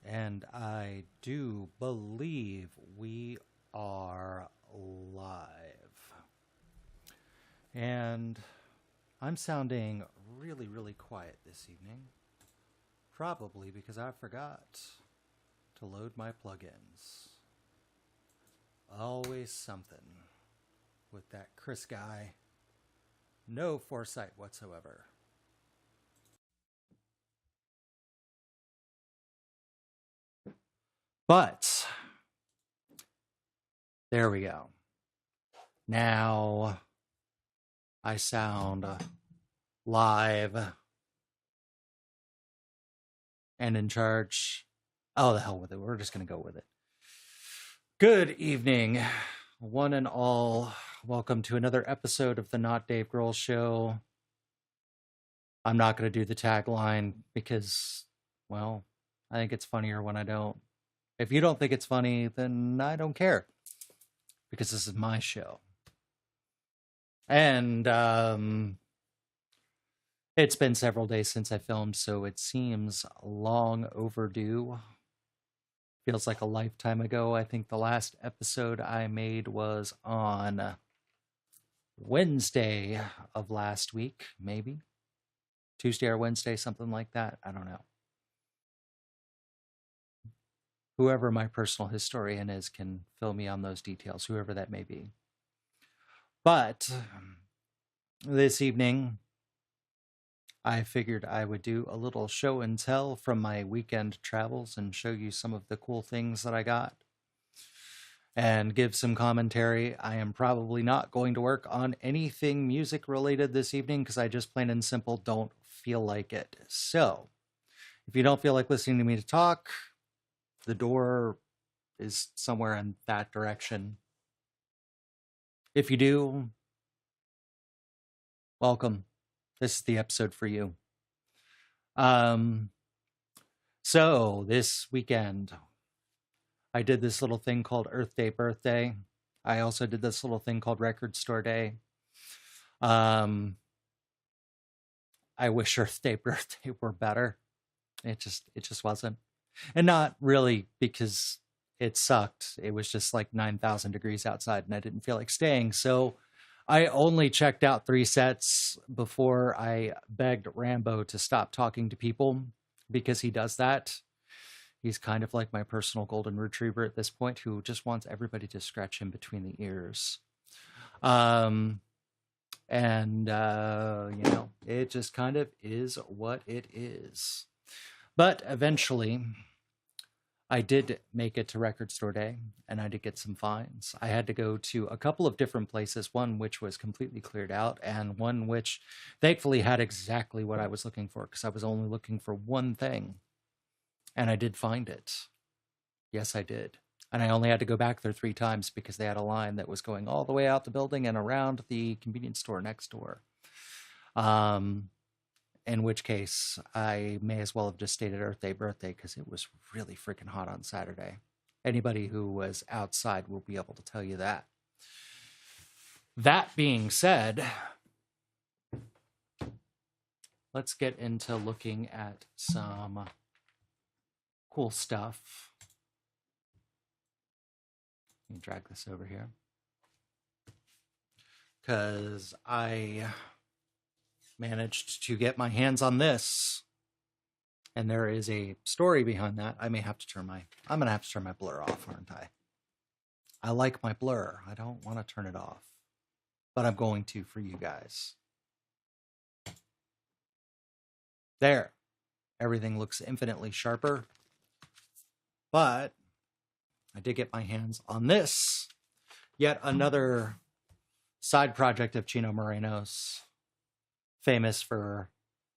And I do believe we are live. And I'm sounding really, really quiet this evening. Probably because I forgot to load my plugins. Always something with that Chris guy. No foresight whatsoever. But there we go. Now I sound live and in charge. Oh, the hell with it. We're just going to go with it. Good evening, one and all. Welcome to another episode of the Not Dave Grohl Show. I'm not going to do the tagline because, well, I think it's funnier when I don't. If you don't think it's funny, then I don't care because this is my show. And it's been several days since I filmed, so it seems long overdue. Feels like a lifetime ago. I think the last episode I made was on Wednesday of last week, maybe. Tuesday or Wednesday, something like that. I don't know. Whoever my personal historian is can fill me on those details, whoever that may be. But this evening, I figured I would do a little show and tell from my weekend travels and show you some of the cool things that I got and give some commentary. I am probably not going to work on anything music related this evening because I just plain and simple don't feel like it. So if you don't feel like listening to me to talk, the door is somewhere in that direction. If you do, welcome. This is the episode for you. So this weekend, I did this little thing called Earth Day Birthday. I also did this little thing called Record Store Day. I wish Earth Day Birthday were better. It just wasn't. And not really because it sucked. It was just like 9,000 degrees outside and I didn't feel like staying. So I only checked out 3 sets before I begged Rambo to stop talking to people because he does that. He's kind of like my personal golden retriever at this point who just wants everybody to scratch him between the ears. It just kind of is what it is. But eventually, I did make it to Record Store Day, and I did get some finds. I had to go to a couple of different places, one which was completely cleared out, and one which thankfully had exactly what I was looking for, because I was only looking for one thing, and I did find it. Yes, I did. And I only had to go back there 3 times because they had a line that was going all the way out the building and around the convenience store next door. In which case, I may as well have just stayed at Earth Day Birthday because it was really freaking hot on Saturday. Anybody who was outside will be able to tell you that. That being said, let's get into looking at some cool stuff. Let me drag this over here. Because I managed to get my hands on this, and there is a story behind that. I'm gonna have to turn my blur off, aren't I? I like my blur. I don't want to turn it off, but I'm going to for you guys. There, everything looks infinitely sharper, but I did get my hands on this, yet another side project of Chino Moreno's, famous for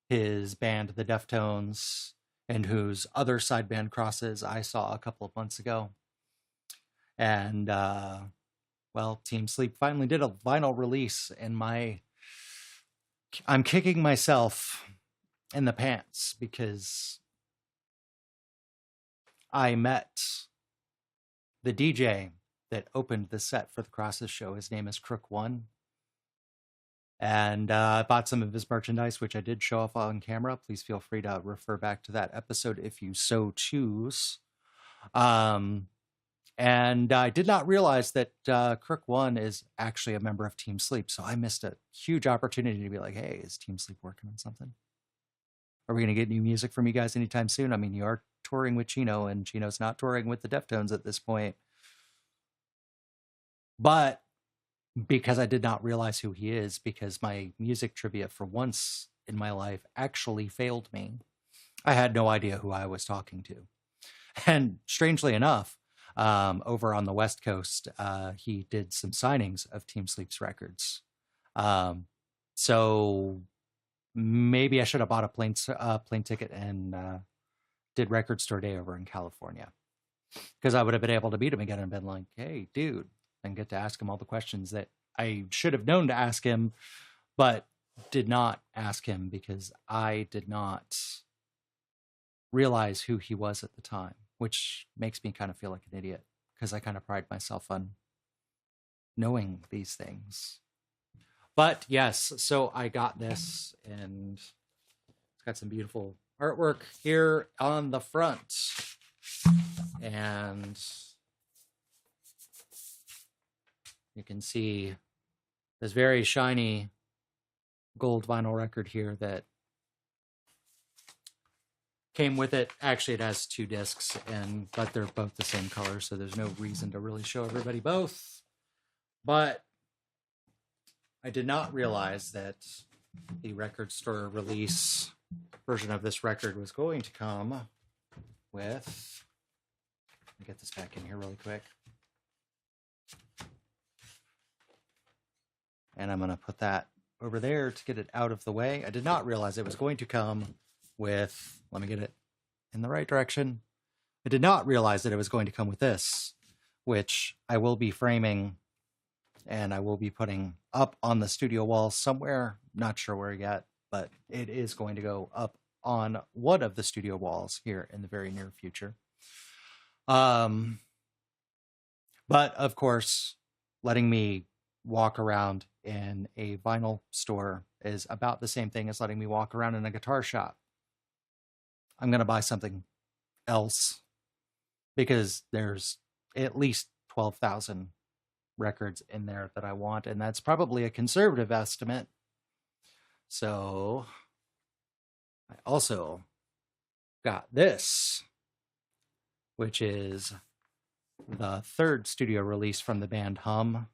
his band, the Deftones, and whose other side band Crosses I saw a couple of months ago. And, Team Sleep finally did a vinyl release, and I'm kicking myself in the pants because I met the DJ that opened the set for the Crosses show. His name is Crook One. And I bought some of his merchandise, which I did show off on camera. Please feel free to refer back to that episode if you so choose. And I did not realize that Crook One is actually a member of Team Sleep. So I missed a huge opportunity to be like, hey, is Team Sleep working on something? Are we going to get new music from you guys anytime soon? I mean, you are touring with Chino, and Chino's not touring with the Deftones at this point. But because I did not realize who he is, because my music trivia for once in my life actually failed me, I had no idea who I was talking to. And strangely enough, over on the West Coast, he did some signings of Team Sleep's records. So maybe I should have bought a plane ticket and did Record Store Day over in California, because I would have been able to meet him again and been like, hey, dude, and get to ask him all the questions that I should have known to ask him, but did not ask him because I did not realize who he was at the time, which makes me kind of feel like an idiot because I kind of pride myself on knowing these things. But yes, so I got this, and it's got some beautiful artwork here on the front. And you can see this very shiny gold vinyl record here that came with it. Actually, it has 2 discs, but they're both the same color, so there's no reason to really show everybody both. But I did not realize that the Record Store release version of this record was going to come with... Let me get this back in here really quick. And I'm going to put that over there to get it out of the way. I did not realize it was going to come with... Let me get it in the right direction. I did not realize that it was going to come with this, which I will be framing and I will be putting up on the studio wall somewhere. Not sure where yet, but it is going to go up on one of the studio walls here in the very near future. But of course, letting me walk around in a vinyl store is about the same thing as letting me walk around in a guitar shop. I'm going to buy something else because there's at least 12,000 records in there that I want, and that's probably a conservative estimate. So I also got this, which is the 3rd studio release from the band Hum.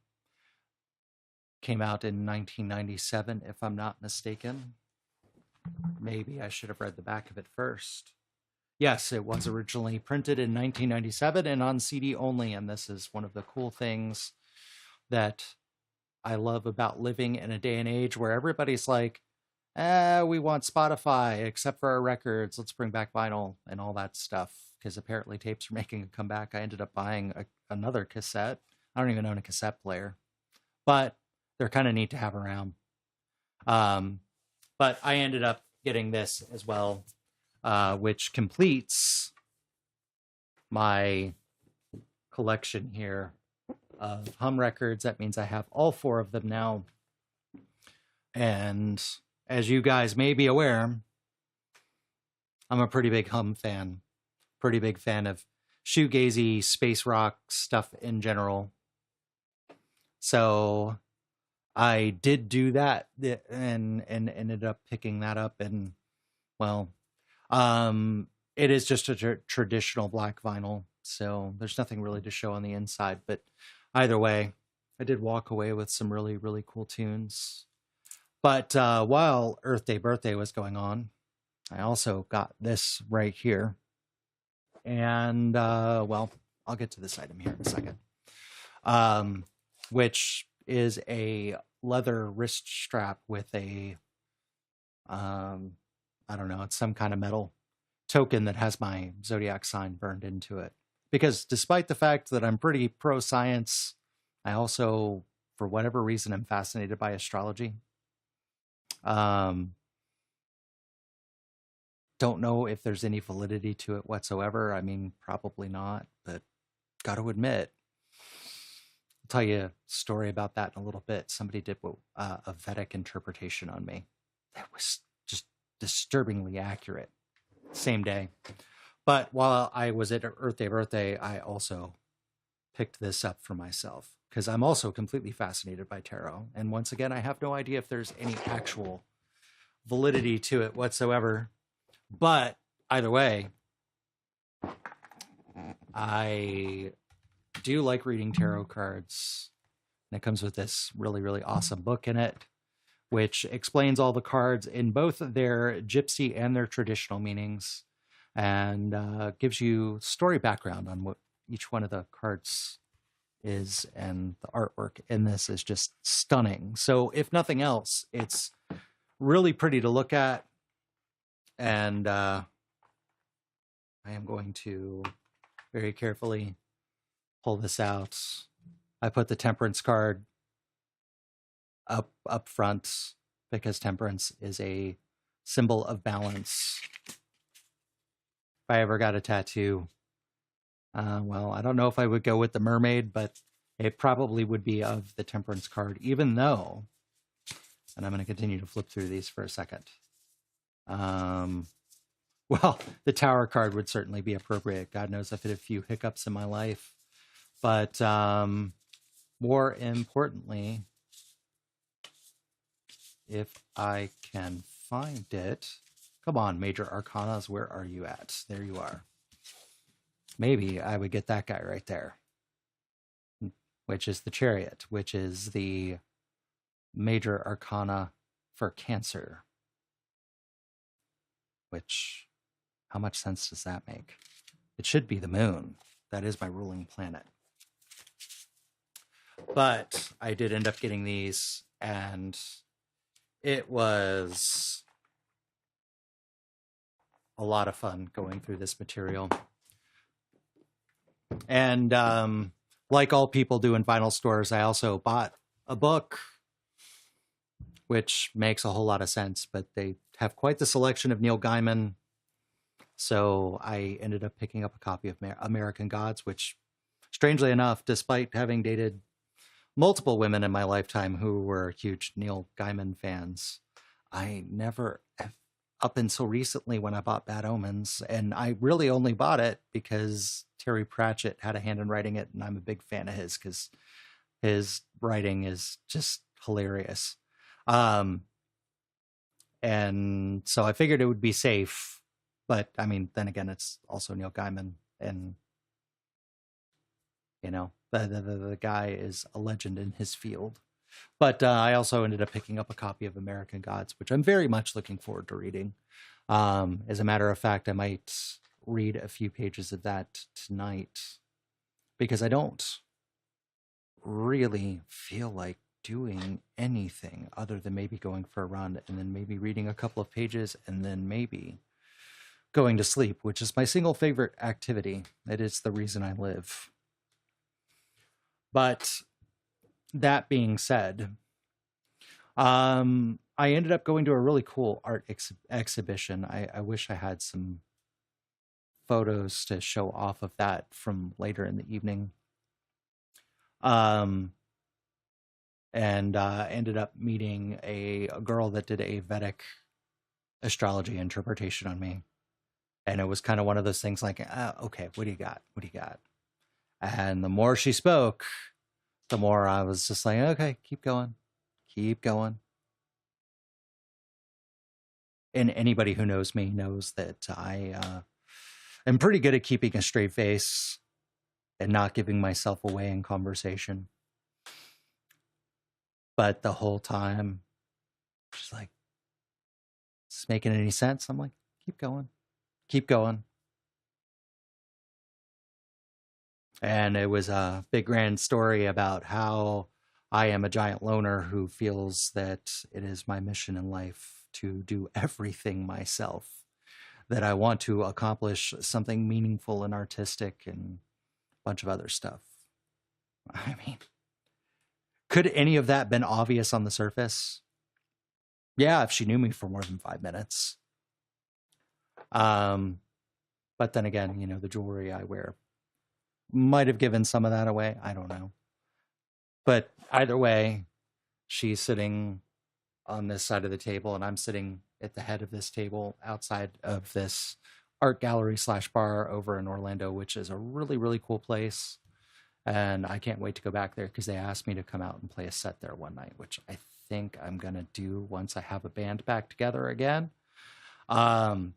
Came out in 1997, if I'm not mistaken. Maybe I should have read the back of it first. Yes, it was originally printed in 1997 and on CD only, and this is one of the cool things that I love about living in a day and age where everybody's like, we want Spotify, except for our records. Let's bring back vinyl and all that stuff, because apparently tapes are making a comeback. I ended up buying another cassette. I don't even own a cassette player, but they're kind of neat to have around. But I ended up getting this as well, which completes my collection here of Hum records. That means I have all 4 of them now. And as you guys may be aware, I'm a pretty big Hum fan. Pretty big fan of shoegazy, space rock stuff in general. So I did do that and ended up picking that up. And, well, it is just a traditional black vinyl, so there's nothing really to show on the inside. But either way, I did walk away with some really, really cool tunes. But while Earth Day Birthday was going on, I also got this right here. And, well, I'll get to this item here in a second. Which is a leather wrist strap with a, I don't know, it's some kind of metal token that has my zodiac sign burned into it. Because despite the fact that I'm pretty pro-science, I also, for whatever reason, am fascinated by astrology. Don't know if there's any validity to it whatsoever. I mean, probably not, but got to admit, tell you a story about that in a little bit. Somebody did a Vedic interpretation on me. That was just disturbingly accurate. Same day. But while I was at Earth Day Birthday, I also picked this up for myself because I'm also completely fascinated by tarot. And once again, I have no idea if there's any actual validity to it whatsoever. But either way, I do like reading tarot cards. And it comes with this really, really awesome book in it, which explains all the cards in both their gypsy and their traditional meanings, and gives you story background on what each one of the cards is. And the artwork in this is just stunning. So if nothing else, it's really pretty to look at. And I am going to very carefully pull this out. I put the temperance card up front because temperance is a symbol of balance. If I ever got a tattoo, well, I don't know if I would go with the mermaid, but it probably would be of the temperance card, even though, and I'm going to continue to flip through these for a second. Well, the tower card would certainly be appropriate. God knows I've had a few hiccups in my life. But more importantly, if I can find it. Come on, Major Arcanas, where are you at? There you are. Maybe I would get that guy right there, which is the Chariot, which is the Major Arcana for Cancer. Which, how much sense does that make? It should be the moon. That is my ruling planet. But I did end up getting these, and it was a lot of fun going through this material. And like all people do in vinyl stores, I also bought a book, which makes a whole lot of sense, but they have quite the selection of Neil Gaiman. So I ended up picking up a copy of American Gods, which, strangely enough, despite having dated multiple women in my lifetime who were huge Neil Gaiman fans, I never, up until recently when I bought Bad Omens, and I really only bought it because Terry Pratchett had a hand in writing it, and I'm a big fan of his because his writing is just hilarious. And so I figured it would be safe, but I mean, then again, it's also Neil Gaiman, and you know, the guy is a legend in his field. But I also ended up picking up a copy of American Gods, which I'm very much looking forward to reading. As a matter of fact, I might read a few pages of that tonight because I don't really feel like doing anything other than maybe going for a run and then maybe reading a couple of pages and then maybe going to sleep, which is my single favorite activity. It is the reason I live. But that being said, I ended up going to a really cool art exhibition. I wish I had some photos to show off of that from later in the evening. And ended up meeting a girl that did a Vedic astrology interpretation on me. And it was kind of one of those things like, okay, what do you got? What do you got? And the more she spoke, the more I was just like, okay, keep going. Keep going. And anybody who knows me knows that I am pretty good at keeping a straight face and not giving myself away in conversation. But the whole time, she's like, is this making any sense? I'm like, keep going. Keep going. And it was a big grand story about how I am a giant loner who feels that it is my mission in life to do everything myself, that I want to accomplish something meaningful and artistic and a bunch of other stuff. I mean, could any of that been obvious on the surface? Yeah, if she knew me for more than 5 minutes. But then again, you know, the jewelry I wear might have given some of that away. I don't know. But either way, she's sitting on this side of the table, and I'm sitting at the head of this table outside of this art gallery slash bar over in Orlando, which is a really, really cool place. And I can't wait to go back there because they asked me to come out and play a set there one night, which I think I'm going to do once I have a band back together again. Rambo,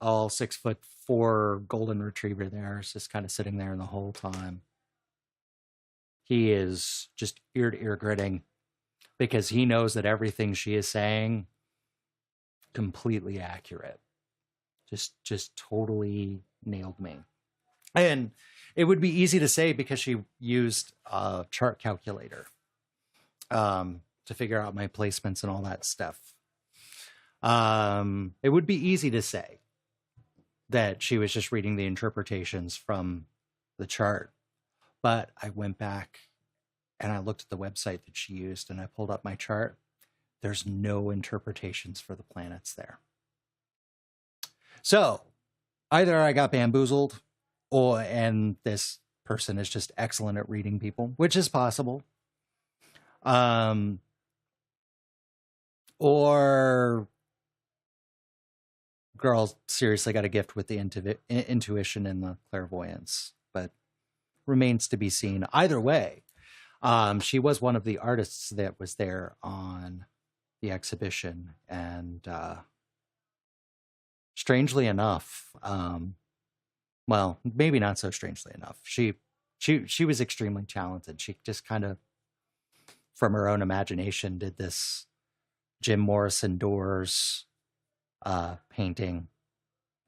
all 6'4" golden retriever there, is just kind of sitting there the whole time. He is just ear to ear gritting because he knows that everything she is saying completely accurate. Just totally nailed me. And it would be easy to say because she used a chart calculator to figure out my placements and all that stuff. It would be easy to say that she was just reading the interpretations from the chart. But I went back and I looked at the website that she used and I pulled up my chart. There's no interpretations for the planets there. So either I got bamboozled, and this person is just excellent at reading people, which is possible. Or girl seriously got a gift with the intuition and the clairvoyance, but remains to be seen. Either way, she was one of the artists that was there on the exhibition, and strangely enough, well, maybe not so strangely enough, she was extremely talented. She just kind of, from her own imagination, did this Jim Morrison Doors painting,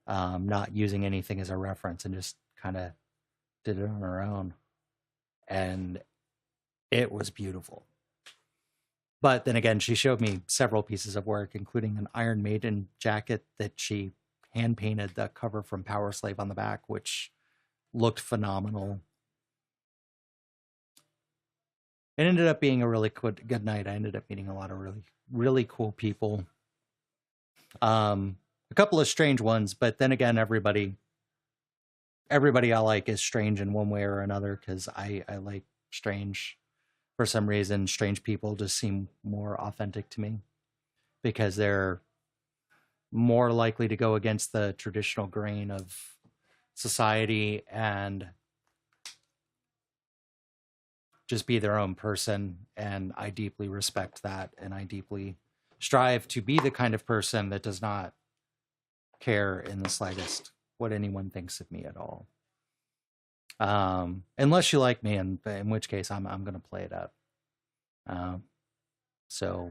not using anything as a reference, and just kind of did it on her own. And it was beautiful. But then again, she showed me several pieces of work, including an Iron Maiden jacket that she hand painted the cover from Power Slave on the back, which looked phenomenal. It ended up being a really good night. I ended up meeting a lot of really, really cool people. A couple of strange ones, but then again, everybody I like is strange in one way or another, because I like strange. For some reason, strange people just seem more authentic to me because they're more likely to go against the traditional grain of society and just be their own person. And I deeply respect that. And I deeply strive to be the kind of person that does not care in the slightest what anyone thinks of me at all. Unless you like me, in which case I'm going to play it up.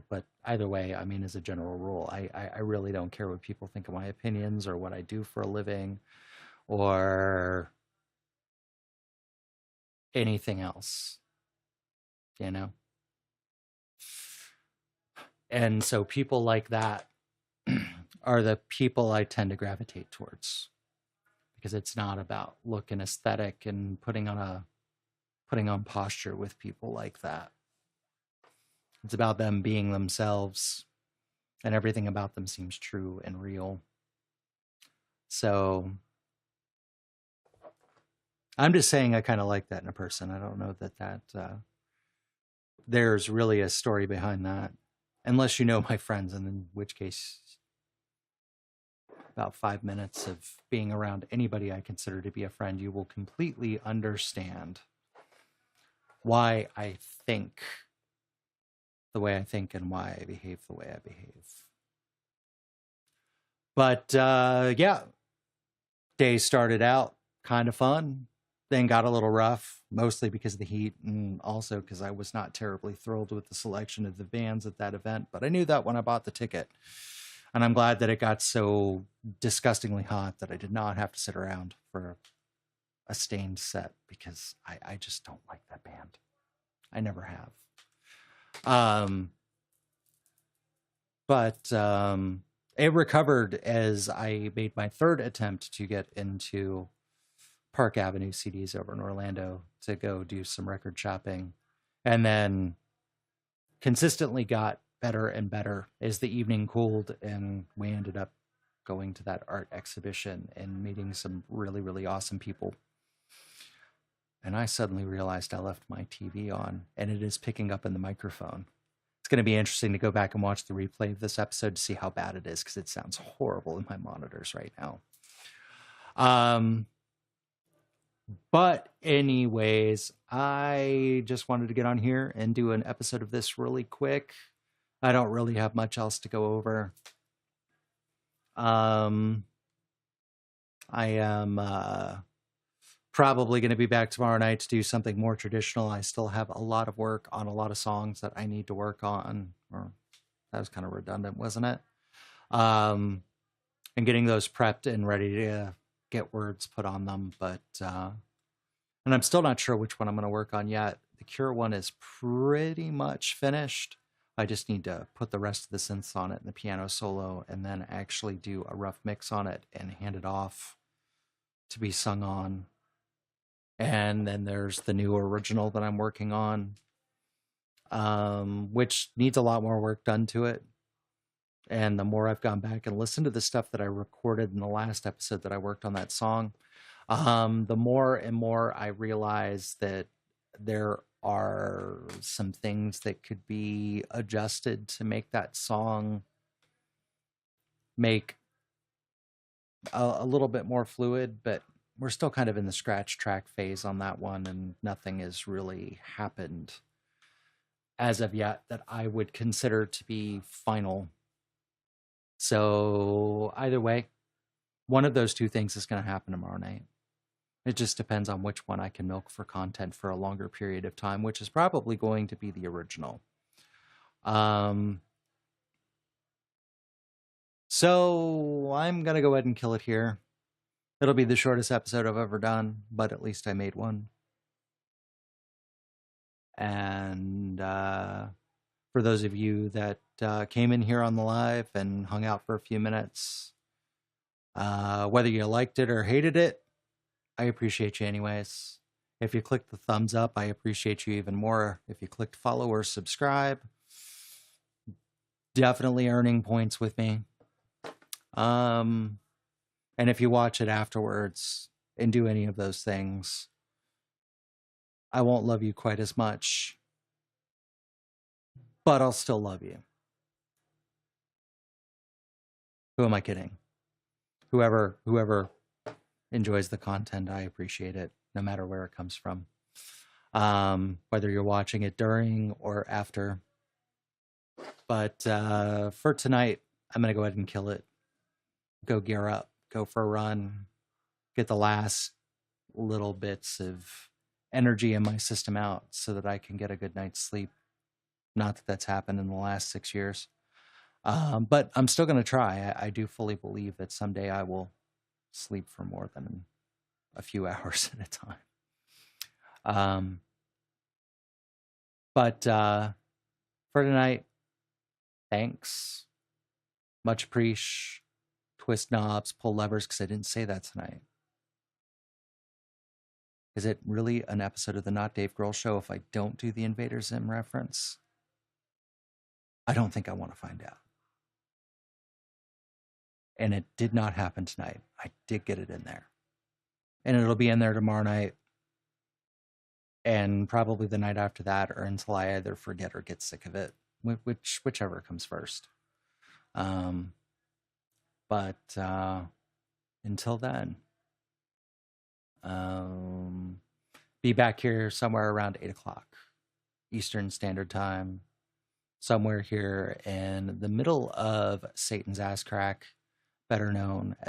But either way, I mean, as a general rule, I really don't care what people think of my opinions or what I do for a living or anything else, you know? And so people like that are the people I tend to gravitate towards, because it's not about look and aesthetic and putting on posture with people like that. It's about them being themselves, and everything about them seems true and real. So I'm just saying I kind of like that in a person. I don't know that there's really a story behind that, unless you know my friends, and in which case about 5 minutes of being around anybody I consider to be a friend, you will completely understand why I think the way I think and why I behave the way I behave. But yeah, day started out kind of fun, then got a little rough, mostly because of the heat, and also because I was not terribly thrilled with the selection of the bands at that event. But I knew that when I bought the ticket. And I'm glad that it got so disgustingly hot that I did not have to sit around for a Stained set, because I just don't like that band. I never have. But it recovered as I made my third attempt to get into Park Avenue CDs over in Orlando to go do some record shopping, and then consistently got better and better as the evening cooled, and we ended up going to that art exhibition and meeting some really, really awesome people. and I suddenly realized I left my TV on, and it is picking up in the microphone. It's going to be interesting to go back and watch the replay of this episode to see how bad it is, because it sounds horrible in my monitors right now. But anyways, I just wanted to get on here and do an episode of this really quick. I don't really have much else to go over. I am probably going to be back tomorrow night to do something more traditional. I still have a lot of work on a lot of songs that I need to work on. Or that was kind of redundant, wasn't it? And getting those prepped and ready to get words put on them. But and I'm still not sure which one I'm going to work on yet. The Cure one is pretty much finished. I just need to put the rest of the synths on it and the piano solo, and then actually do a rough mix on it and hand it off to be sung on. And then there's the new original that I'm working on, which needs a lot more work done to it. And the more I've gone back and listened to the stuff that I recorded in the last episode that I worked on that song, the more and more I realize that there are some things that could be adjusted to make that song make a little bit more fluid, but we're still kind of in the scratch track phase on that one, and nothing has really happened as of yet that I would consider to be final. So either way, one of those two things is going to happen tomorrow night. It just depends on which one I can milk for content for a longer period of time, which is probably going to be the original. So I'm going to go ahead and kill it here. It'll be the shortest episode I've ever done, but at least I made one. And for those of you that came in here on the live and hung out for a few minutes, whether you liked it or hated it, I appreciate you anyways. If you clicked the thumbs up, I appreciate you even more. If you clicked follow or subscribe, definitely earning points with me. And if you watch it afterwards and do any of those things, I won't love you quite as much, but I'll still love you. Who am I kidding? Whoever enjoys the content, I appreciate it, no matter where it comes from. Whether you're watching it during or after. But for tonight, I'm going to go ahead and kill it. Go gear up. Go for a run. Get the last little bits of energy in my system out so that I can get a good night's sleep. Not that that's happened in the last 6 years. But I'm still going to try. I do fully believe that someday I will sleep for more than a few hours at a time. But for tonight, thanks. Much appreciate. Twist knobs, pull levers, because I didn't say that tonight. Is it really an episode of the Not Dave Grohl Show if I don't do the Invader Zim reference? I don't think I want to find out. And it did not happen tonight. I did get it in there. And it'll be in there tomorrow night. And probably the night after that, or until I either forget or get sick of it. Whichever comes first. But until then, be back here somewhere around 8 o'clock Eastern Standard Time, somewhere here in the middle of Satan's ass crack, better known as